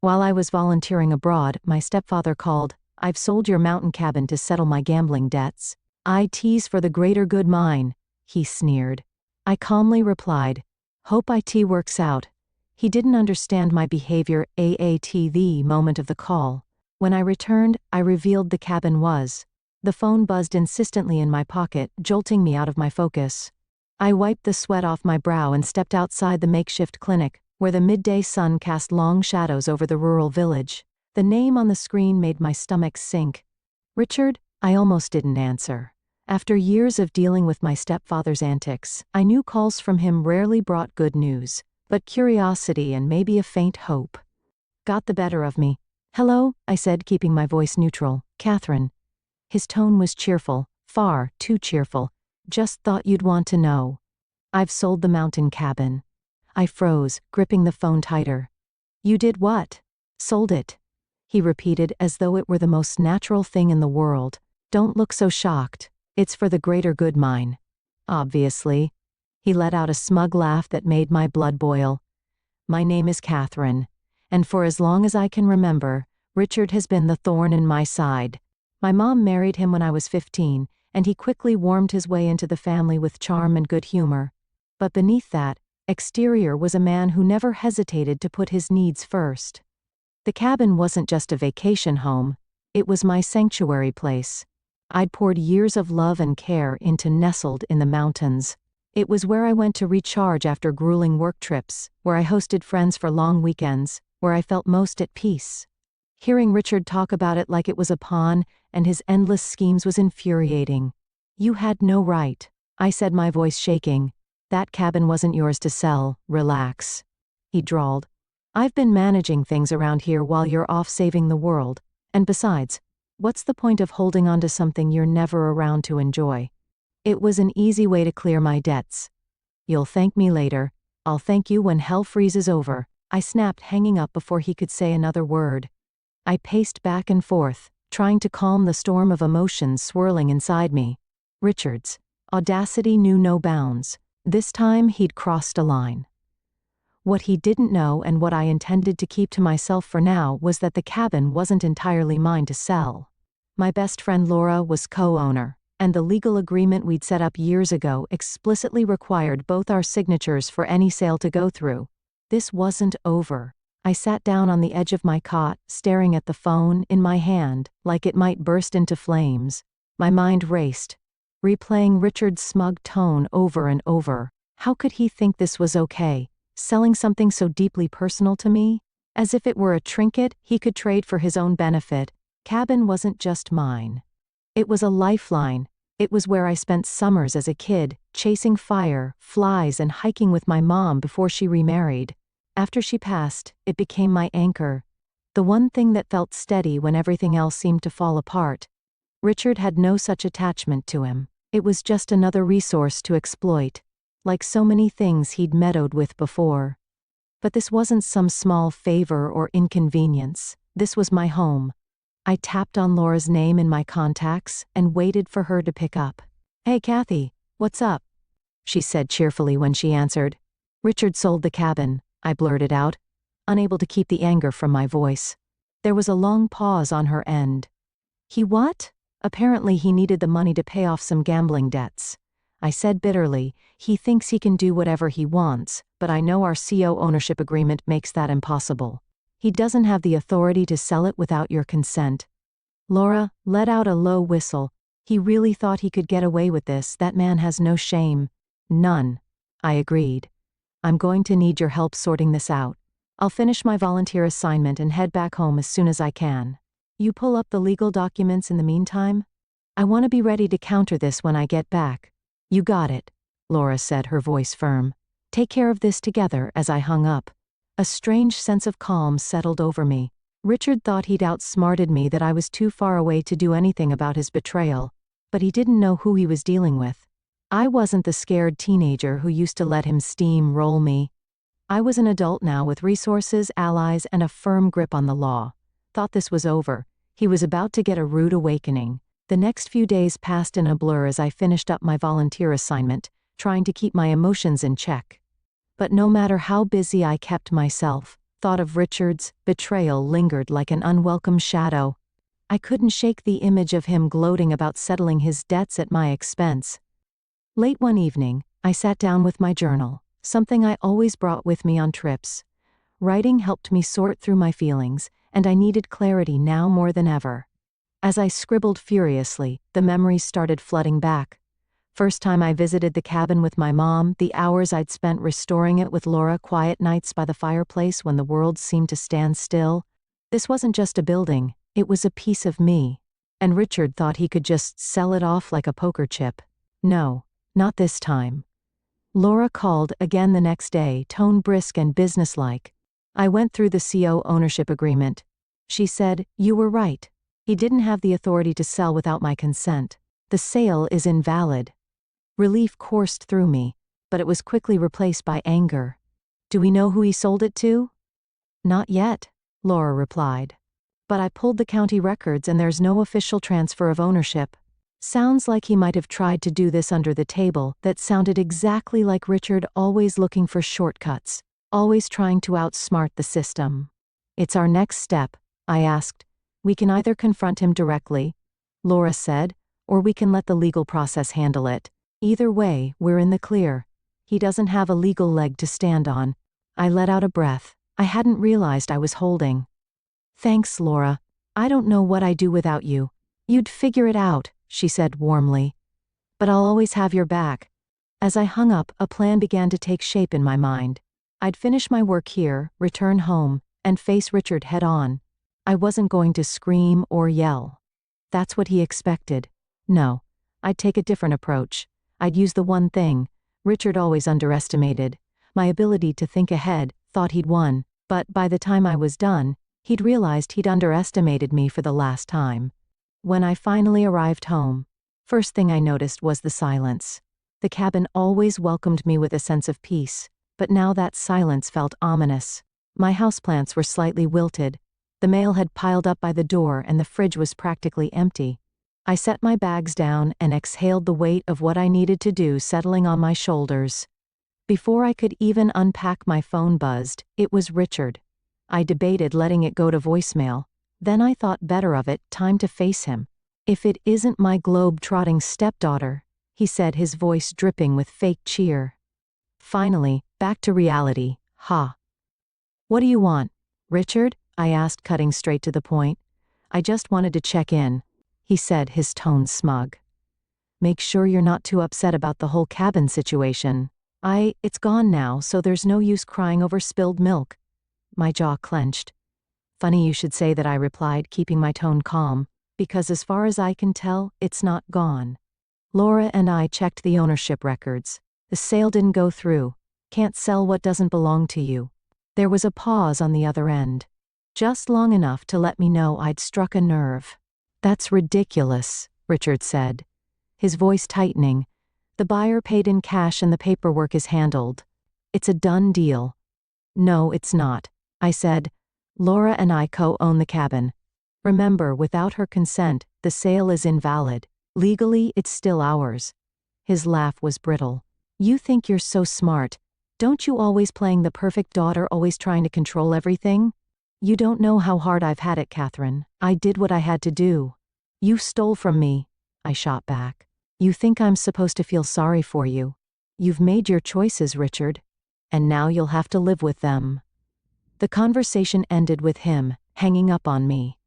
While I was volunteering abroad, my stepfather called. I've sold your mountain cabin to settle my gambling debts. IT's for the greater good mine, he sneered. I calmly replied, hope IT works out. He didn't understand my behavior. The moment of the call. When I returned, I revealed the cabin was. The phone buzzed insistently in my pocket, jolting me out of my focus. I wiped the sweat off my brow and stepped outside the makeshift clinic, where the midday sun cast long shadows over the rural village. The name on the screen made my stomach sink. Richard? I almost didn't answer. After years of dealing with my stepfather's antics, I knew calls from him rarely brought good news, but curiosity and maybe a faint hope got the better of me. Hello, I said, keeping my voice neutral. Catherine. His tone was cheerful, far too cheerful. Just thought you'd want to know. I've sold the mountain cabin. I froze, gripping the phone tighter. You did what? Sold it. He repeated as though it were the most natural thing in the world. Don't look so shocked. It's for the greater good mine. Obviously. He let out a smug laugh that made my blood boil. My name is Catherine, and for as long as I can remember, Richard has been the thorn in my side. My mom married him when I was 15, and he quickly warmed his way into the family with charm and good humor. But beneath that exterior was a man who never hesitated to put his needs first. The cabin wasn't just a vacation home, it was my sanctuary place. I'd poured years of love and care into nestled in the mountains. It was where I went to recharge after grueling work trips, where I hosted friends for long weekends, where I felt most at peace. Hearing Richard talk about it like it was a pawn and his endless schemes was infuriating. You had no right, I said, my voice shaking. That cabin wasn't yours to sell, relax. He drawled. I've been managing things around here while you're off saving the world, and besides, what's the point of holding on to something you're never around to enjoy? It was an easy way to clear my debts. You'll thank me later. I'll thank you when hell freezes over, I snapped, hanging up before he could say another word. I paced back and forth, trying to calm the storm of emotions swirling inside me. Richard's audacity knew no bounds. This time he'd crossed a line. What he didn't know, and what I intended to keep to myself for now, was that the cabin wasn't entirely mine to sell. My best friend Laura was co-owner, and the legal agreement we'd set up years ago explicitly required both our signatures for any sale to go through. This wasn't over. I sat down on the edge of my cot, staring at the phone in my hand, like it might burst into flames. My mind raced, replaying Richard's smug tone over and over. How could he think this was okay? Selling something so deeply personal to me? As if it were a trinket he could trade for his own benefit. Cabin wasn't just mine. It was a lifeline. It was where I spent summers as a kid, chasing fire, flies, and hiking with my mom before she remarried. After she passed, it became my anchor. The one thing that felt steady when everything else seemed to fall apart. Richard had no such attachment to him. It was just another resource to exploit, like so many things he'd meddled with before. But this wasn't some small favor or inconvenience. This was my home. I tapped on Laura's name in my contacts and waited for her to pick up. Hey Kathy, what's up? She said cheerfully when she answered. Richard sold the cabin, I blurted out, unable to keep the anger from my voice. There was a long pause on her end. He what? Apparently he needed the money to pay off some gambling debts. I said bitterly, he thinks he can do whatever he wants, but I know our CO ownership agreement makes that impossible. He doesn't have the authority to sell it without your consent. Laura let out a low whistle. He really thought he could get away with this. That man has no shame. None. I agreed. I'm going to need your help sorting this out. I'll finish my volunteer assignment and head back home as soon as I can. You pull up the legal documents in the meantime? I want to be ready to counter this when I get back. You got it, Laura said, her voice firm. Take care of this together. As I hung up, a strange sense of calm settled over me. Richard thought he'd outsmarted me, that I was too far away to do anything about his betrayal, but he didn't know who he was dealing with. I wasn't the scared teenager who used to let him steamroll me. I was an adult now with resources, allies, and a firm grip on the law. Thought this was over. He was about to get a rude awakening. The next few days passed in a blur as I finished up my volunteer assignment, trying to keep my emotions in check. But no matter how busy I kept myself, Thought of Richard's betrayal lingered like an unwelcome shadow. I couldn't shake the image of him gloating about settling his debts at my expense. Late one evening, I sat down with my journal, something I always brought with me on trips. Writing helped me sort through my feelings, and I needed clarity now more than ever. As I scribbled furiously, the memories started flooding back. First time I visited the cabin with my mom, the hours I'd spent restoring it with Laura, quiet nights by the fireplace when the world seemed to stand still. This wasn't just a building, it was a piece of me. And Richard thought he could just sell it off like a poker chip. No, not this time. Laura called again the next day, tone brisk and businesslike. I went through the CO ownership agreement. She said, "You were right. He didn't have the authority to sell without my consent. The sale is invalid." Relief coursed through me, but it was quickly replaced by anger. "Do we know who he sold it to?" "Not yet," Laura replied. "But I pulled the county records and there's no official transfer of ownership. Sounds like he might have tried to do this under the table." That sounded exactly like Richard, always looking for shortcuts, always trying to outsmart the system. "It's our next step," I asked. "We can either confront him directly," Laura said, "or we can let the legal process handle it. Either way, we're in the clear. He doesn't have a legal leg to stand on." I let out a breath I hadn't realized I was holding. "Thanks, Laura. I don't know what I'd do without you. You'd figure it out," she said warmly. "But I'll always have your back." As I hung up, a plan began to take shape in my mind. I'd finish my work here, return home, and face Richard head on. I wasn't going to scream or yell. That's what he expected. No, I'd take a different approach. I'd use the one thing Richard always underestimated: my ability to think ahead. Thought he'd won, but by the time I was done, he'd realized he'd underestimated me for the last time. When I finally arrived home, first thing I noticed was the silence. The cabin always welcomed me with a sense of peace, but now that silence felt ominous. My houseplants were slightly wilted. The mail had piled up by the door and the fridge was practically empty. I set my bags down and exhaled the weight of what I needed to do settling on my shoulders. Before I could even unpack, my phone buzzed. It was Richard. I debated letting it go to voicemail. Then I thought better of it, time to face him. "If it isn't my globe-trotting stepdaughter," he said, his voice dripping with fake cheer. Finally, back to reality. "Ha. What do you want, Richard?" I asked, cutting straight to the point. "I just wanted to check in," he said, his tone smug. "Make sure you're not too upset about the whole cabin situation. It's gone now, so there's no use crying over spilled milk." My jaw clenched. "Funny you should say that," I replied, keeping my tone calm, "because as far as I can tell, it's not gone. Laura and I checked the ownership records. The sale didn't go through. Can't sell what doesn't belong to you." There was a pause on the other end. Just long enough to let me know I'd struck a nerve. "That's ridiculous," Richard said, his voice tightening. "The buyer paid in cash and the paperwork is handled. It's a done deal." "No, it's not," I said. "Laura and I co-own the cabin. Remember, without her consent, the sale is invalid. Legally, it's still ours." His laugh was brittle. "You think you're so smart. Don't you always playing the perfect daughter, always trying to control everything? You don't know how hard I've had it, Catherine. I did what I had to do." "You stole from me," I shot back. "You think I'm supposed to feel sorry for you? You've made your choices, Richard. And now you'll have to live with them." The conversation ended with him hanging up on me,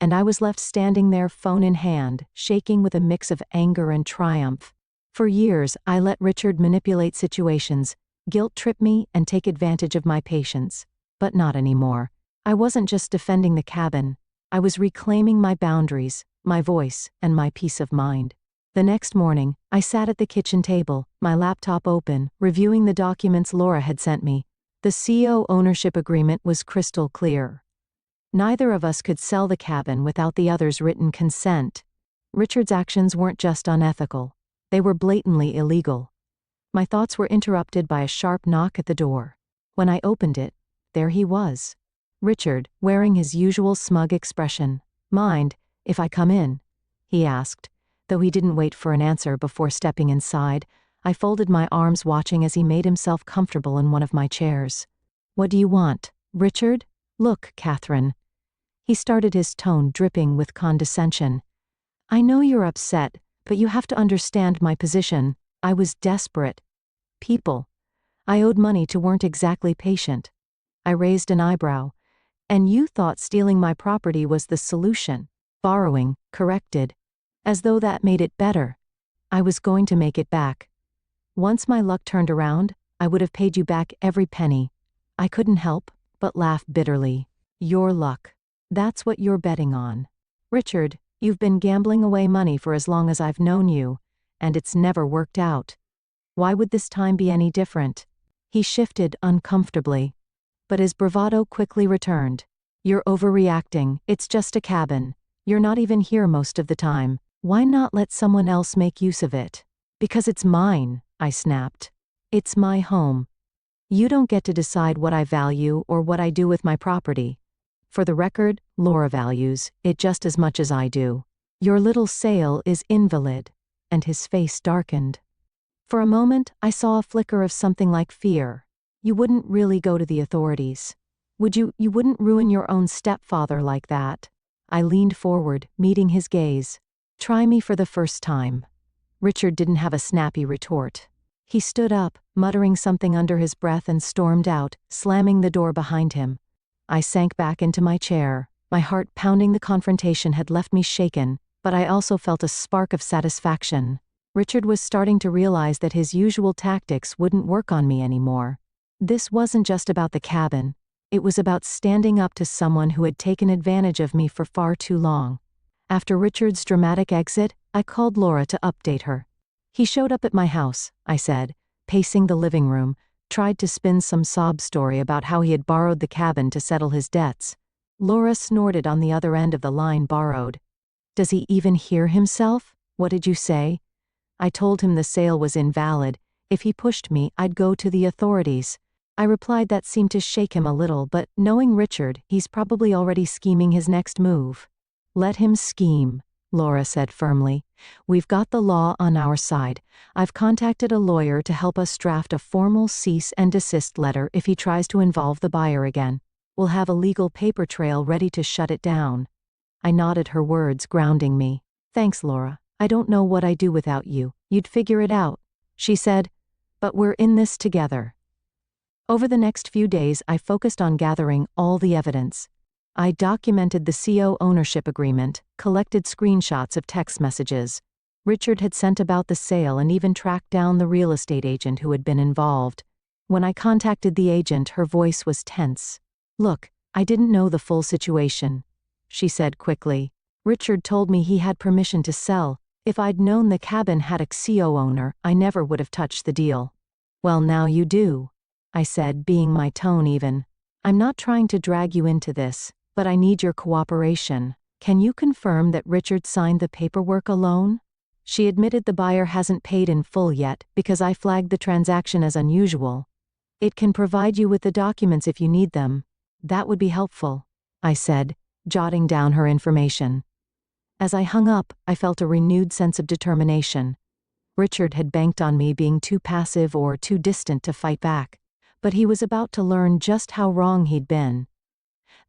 and I was left standing there, phone in hand, shaking with a mix of anger and triumph. For years, I let Richard manipulate situations, guilt-trip me, and take advantage of my patience. But not anymore. I wasn't just defending the cabin. I was reclaiming my boundaries, my voice, and my peace of mind. The next morning, I sat at the kitchen table, my laptop open, reviewing the documents Laura had sent me. The CO ownership agreement was crystal clear. Neither of us could sell the cabin without the other's written consent. Richard's actions weren't just unethical. They were blatantly illegal. My thoughts were interrupted by a sharp knock at the door. When I opened it, there he was. Richard, wearing his usual smug expression. "Mind if I come in?" he asked. Though he didn't wait for an answer before stepping inside, I folded my arms, watching as he made himself comfortable in one of my chairs. "What do you want?" Richard? Look, Catherine. He started, his tone dripping with condescension. I know you're upset, but you have to understand my position. I was desperate. People I owed money to weren't exactly patient. I raised an eyebrow. And you thought stealing my property was the solution. Borrowing, corrected. As though that made it better. I was going to make it back. Once my luck turned around, I would have paid you back every penny. I couldn't help but laugh bitterly. Your luck. That's what you're betting on. Richard, you've been gambling away money for as long as I've known you, and it's never worked out. Why would this time be any different? He shifted uncomfortably. But his bravado quickly returned. You're overreacting, it's just a cabin. You're not even here most of the time. Why not let someone else make use of it? Because it's mine, I snapped. It's my home. You don't get to decide what I value or what I do with my property. For the record, Laura values it just as much as I do. Your little sale is invalid. And his face darkened. For a moment, I saw a flicker of something like fear. You wouldn't really go to the authorities. Would you? You wouldn't ruin your own stepfather like that. I leaned forward, meeting his gaze. Try me for the first time. Richard didn't have a snappy retort. He stood up, muttering something under his breath, and stormed out, slamming the door behind him. I sank back into my chair. My heart pounding. The confrontation had left me shaken, but I also felt a spark of satisfaction. Richard was starting to realize that his usual tactics wouldn't work on me anymore. This wasn't just about the cabin. It was about standing up to someone who had taken advantage of me for far too long. After Richard's dramatic exit, I called Laura to update her. He showed up at my house, I said, pacing the living room, tried to spin some sob story about how he had borrowed the cabin to settle his debts. Laura snorted on the other end of the line. Borrowed. Does he even hear himself? What did you say? I told him the sale was invalid. If he pushed me, I'd go to the authorities. I replied that seemed to shake him a little, but knowing Richard, he's probably already scheming his next move. Let him scheme, Laura said firmly. We've got the law on our side. I've contacted a lawyer to help us draft a formal cease and desist letter if he tries to involve the buyer again. We'll have a legal paper trail ready to shut it down. I nodded, her words grounding me. Thanks, Laura. I don't know what I'd do without you. You'd figure it out, she said. But we're in this together. Over the next few days, I focused on gathering all the evidence. I documented the CO ownership agreement, collected screenshots of text messages Richard had sent about the sale, and even tracked down the real estate agent who had been involved. When I contacted the agent, her voice was tense. Look, I didn't know the full situation, she said quickly. Richard told me he had permission to sell. If I'd known the cabin had a CO owner, I never would have touched the deal. Well, now you do, I said, being my tone even. I'm not trying to drag you into this, but I need your cooperation. Can you confirm that Richard signed the paperwork alone? She admitted the buyer hasn't paid in full yet because I flagged the transaction as unusual. It can provide you with the documents if you need them. That would be helpful, I said, jotting down her information. As I hung up, I felt a renewed sense of determination. Richard had banked on me being too passive or too distant to fight back, but he was about to learn just how wrong he'd been.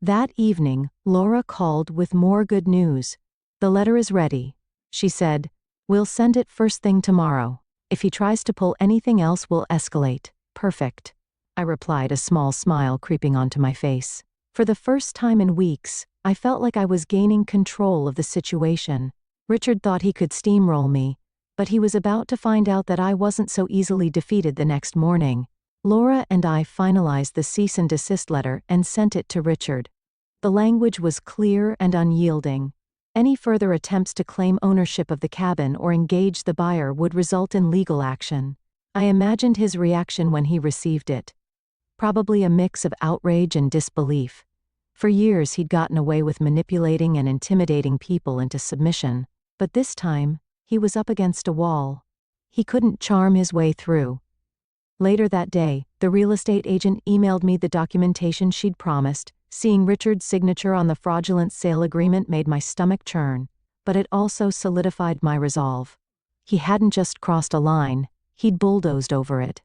That evening, Laura called with more good news. The letter is ready, she said. We'll send it first thing tomorrow. If he tries to pull anything else, we'll escalate. Perfect, I replied, a small smile creeping onto my face. For the first time in weeks, I felt like I was gaining control of the situation. Richard thought he could steamroll me, but he was about to find out that I wasn't so easily defeated. The next morning, Laura and I finalized the cease and desist letter and sent it to Richard. The language was clear and unyielding. Any further attempts to claim ownership of the cabin or engage the buyer would result in legal action. I imagined his reaction when he received it. Probably a mix of outrage and disbelief. For years he'd gotten away with manipulating and intimidating people into submission, but this time, he was up against a wall. He couldn't charm his way through. Later that day, the real estate agent emailed me the documentation she'd promised. Seeing Richard's signature on the fraudulent sale agreement made my stomach churn, but it also solidified my resolve. He hadn't just crossed a line, he'd bulldozed over it.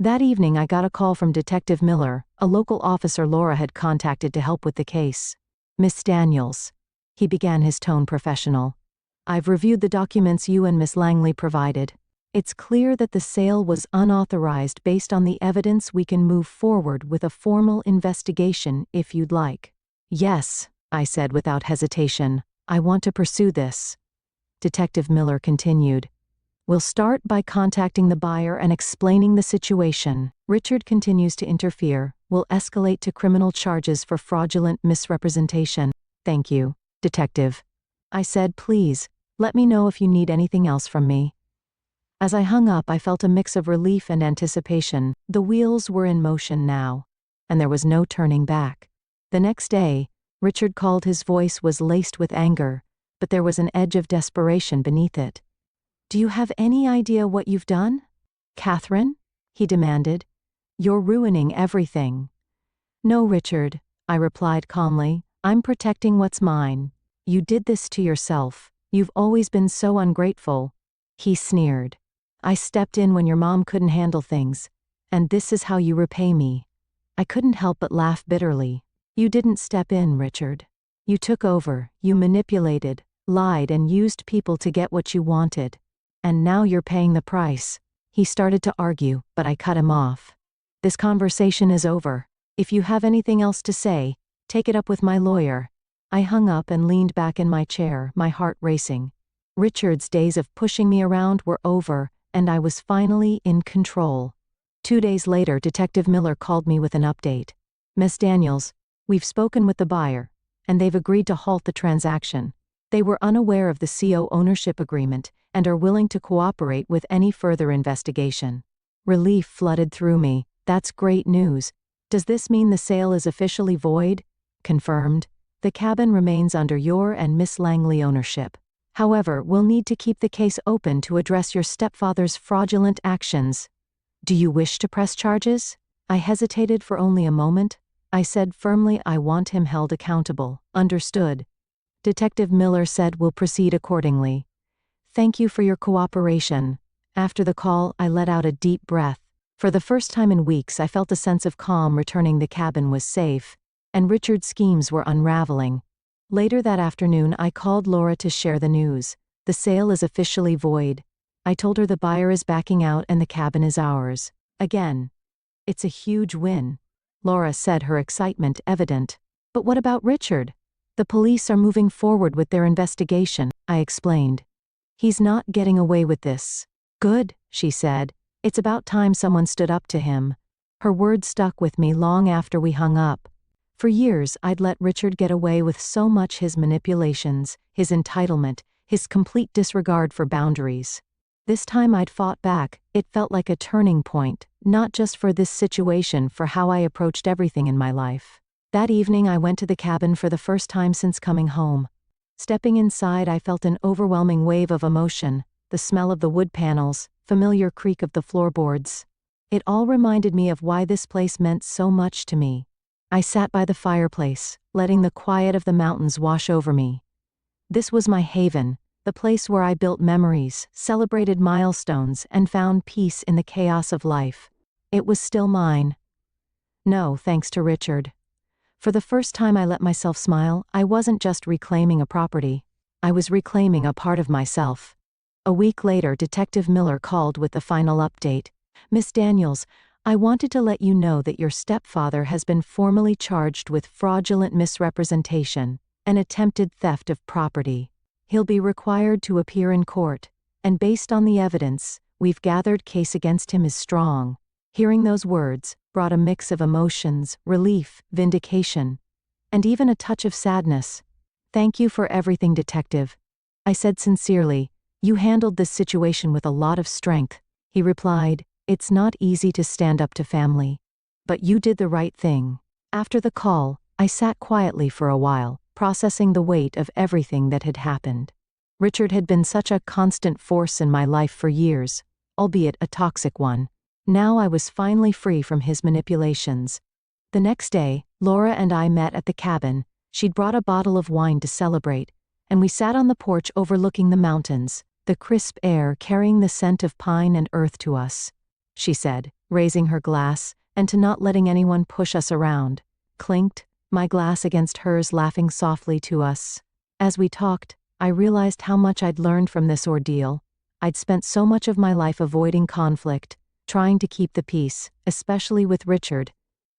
That evening I got a call from Detective Miller, a local officer Laura had contacted to help with the case. "Miss Daniels," he began, his tone professional. "I've reviewed the documents you and Miss Langley provided. It's clear that the sale was unauthorized. Based on the evidence, we can move forward with a formal investigation if you'd like." "Yes," I said without hesitation. "I want to pursue this." Detective Miller continued. "We'll start by contacting the buyer and explaining the situation. Richard continues to interfere. We'll escalate to criminal charges for fraudulent misrepresentation." "Thank you, Detective," I said. "Please, let me know if you need anything else from me." As I hung up, I felt a mix of relief and anticipation. The wheels were in motion now, and there was no turning back. The next day, Richard called. His voice was laced with anger, but there was an edge of desperation beneath it. "Do you have any idea what you've done, Catherine?" he demanded. "You're ruining everything." "No, Richard," I replied calmly. "I'm protecting what's mine. You did this to yourself. You've always been so ungrateful." He sneered. "I stepped in when your mom couldn't handle things, and this is how you repay me." I couldn't help but laugh bitterly. "You didn't step in, Richard. You took over. You manipulated, lied, and used people to get what you wanted. And now you're paying the price." He started to argue, but I cut him off. "This conversation is over. If you have anything else to say, take it up with my lawyer." I hung up and leaned back in my chair, my heart racing. Richard's days of pushing me around were over, and I was finally in control. 2 days later, Detective Miller called me with an update. "Miss Daniels, we've spoken with the buyer, and they've agreed to halt the transaction. They were unaware of the CO ownership agreement and are willing to cooperate with any further investigation." Relief flooded through me. "That's great news. Does this mean the sale is officially void?" "Confirmed. The cabin remains under your and Miss Langley ownership. However, we'll need to keep the case open to address your stepfather's fraudulent actions." "Do you wish to press charges?" I hesitated for only a moment. I said firmly, "I want him held accountable." "Understood." Detective Miller said. "We'll proceed accordingly. Thank you for your cooperation." After the call, I let out a deep breath. For the first time in weeks, I felt a sense of calm returning. The cabin was safe, and Richard's schemes were unraveling. Later that afternoon, I called Laura to share the news. "The sale is officially void." I told her the buyer is backing out and the cabin is ours. Again. "It's a huge win," Laura said, her excitement evident. "But what about Richard?" "The police are moving forward with their investigation," I explained. "He's not getting away with this." "Good," she said. "It's about time someone stood up to him." Her words stuck with me long after we hung up. For years, I'd let Richard get away with so much: his manipulations, his entitlement, his complete disregard for boundaries. This time I'd fought back. It felt like a turning point, not just for this situation, for how I approached everything in my life. That evening I went to the cabin for the first time since coming home. Stepping inside, I felt an overwhelming wave of emotion. The smell of the wood panels, familiar creak of the floorboards. It all reminded me of why this place meant so much to me. I sat by the fireplace, letting the quiet of the mountains wash over me. This was my haven, the place where I built memories, celebrated milestones, and found peace in the chaos of life. It was still mine. No, thanks to Richard. For the first time, I let myself smile. I wasn't just reclaiming a property. I was reclaiming a part of myself. A week later, Detective Miller called with the final update. "Miss Daniels, I wanted to let you know that your stepfather has been formally charged with fraudulent misrepresentation and attempted theft of property. He'll be required to appear in court, and based on the evidence we've gathered, case against him is strong." Hearing those words brought a mix of emotions: relief, vindication, and even a touch of sadness. "Thank you for everything, Detective," I said sincerely. "You handled this situation with a lot of strength." He replied, "It's not easy to stand up to family, but you did the right thing." After the call, I sat quietly for a while, processing the weight of everything that had happened. Richard had been such a constant force in my life for years, albeit a toxic one. Now I was finally free from his manipulations. The next day, Laura and I met at the cabin. She'd brought a bottle of wine to celebrate, and we sat on the porch overlooking the mountains, the crisp air carrying the scent of pine and earth to us. She said, raising her glass, and to not letting anyone push us around. Clinked, my glass against hers, laughing softly to us. As we talked, I realized how much I'd learned from this ordeal. I'd spent so much of my life avoiding conflict, trying to keep the peace, especially with Richard.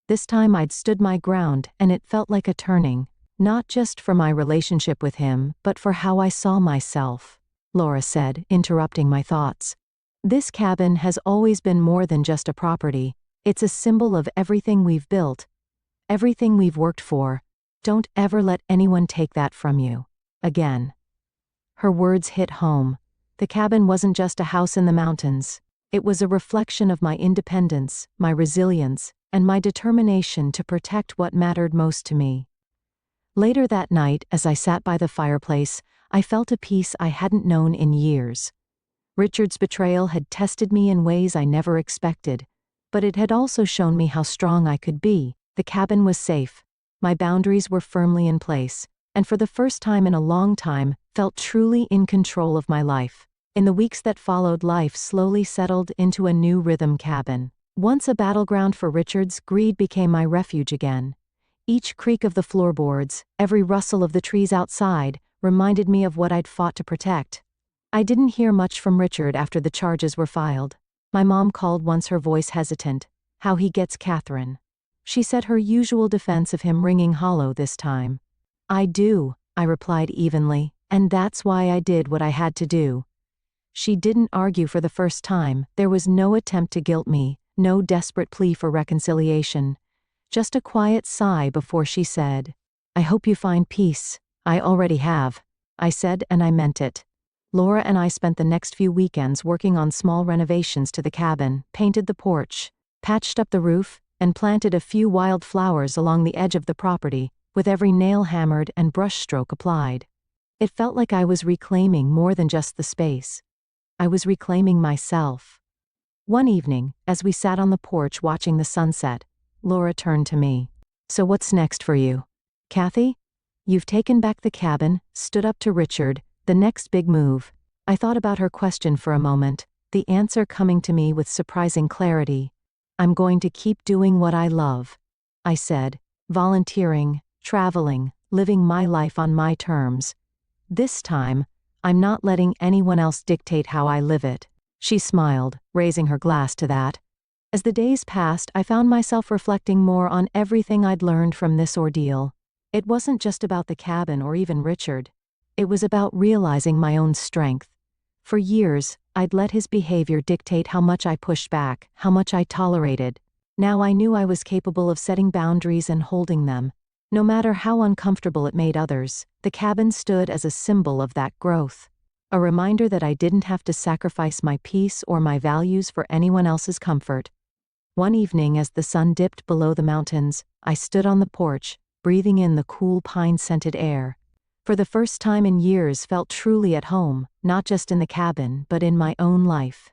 This time I'd stood my ground, and it felt like a turning, not just for my relationship with him, but for how I saw myself. Laura said, interrupting my thoughts. This cabin has always been more than just a property. It's a symbol of everything we've built, everything we've worked for. Don't ever let anyone take that from you. Again. Her words hit home. The cabin wasn't just a house in the mountains. It was a reflection of my independence, my resilience, and my determination to protect what mattered most to me. Later that night, as I sat by the fireplace, I felt a peace I hadn't known in years. Richard's betrayal had tested me in ways I never expected, but it had also shown me how strong I could be. The cabin was safe. My boundaries were firmly in place, and for the first time in a long time, felt truly in control of my life. In the weeks that followed, life slowly settled into a new rhythm. Cabin. Once a battleground for Richard's greed became my refuge again. Each creak of the floorboards, every rustle of the trees outside, reminded me of what I'd fought to protect. I didn't hear much from Richard after the charges were filed. My mom called once, her voice hesitant. How he gets Catherine. She said, her usual defense of him ringing hollow this time. I do, I replied evenly, and that's why I did what I had to do. She didn't argue for the first time. There was no attempt to guilt me, no desperate plea for reconciliation. Just a quiet sigh before she said, I hope you find peace. I already have. I said, and I meant it. Laura and I spent the next few weekends working on small renovations to the cabin, painted the porch, patched up the roof, and planted a few wild flowers along the edge of the property, with every nail hammered and brushstroke applied. It felt like I was reclaiming more than just the space. I was reclaiming myself. One evening, as we sat on the porch watching the sunset, Laura turned to me. So what's next for you, Kathy? You've taken back the cabin, stood up to Richard, the next big move. I thought about her question for a moment, the answer coming to me with surprising clarity. I'm going to keep doing what I love, I said, volunteering, traveling, living my life on my terms. This time, I'm not letting anyone else dictate how I live it. She smiled, raising her glass to that. As the days passed, I found myself reflecting more on everything I'd learned from this ordeal. It wasn't just about the cabin or even Richard. It was about realizing my own strength. For years, I'd let his behavior dictate how much I pushed back, how much I tolerated. Now I knew I was capable of setting boundaries and holding them. No matter how uncomfortable it made others, the cabin stood as a symbol of that growth. A reminder that I didn't have to sacrifice my peace or my values for anyone else's comfort. One evening, as the sun dipped below the mountains, I stood on the porch, breathing in the cool pine-scented air. For the first time in years, felt truly at home, not just in the cabin, but in my own life.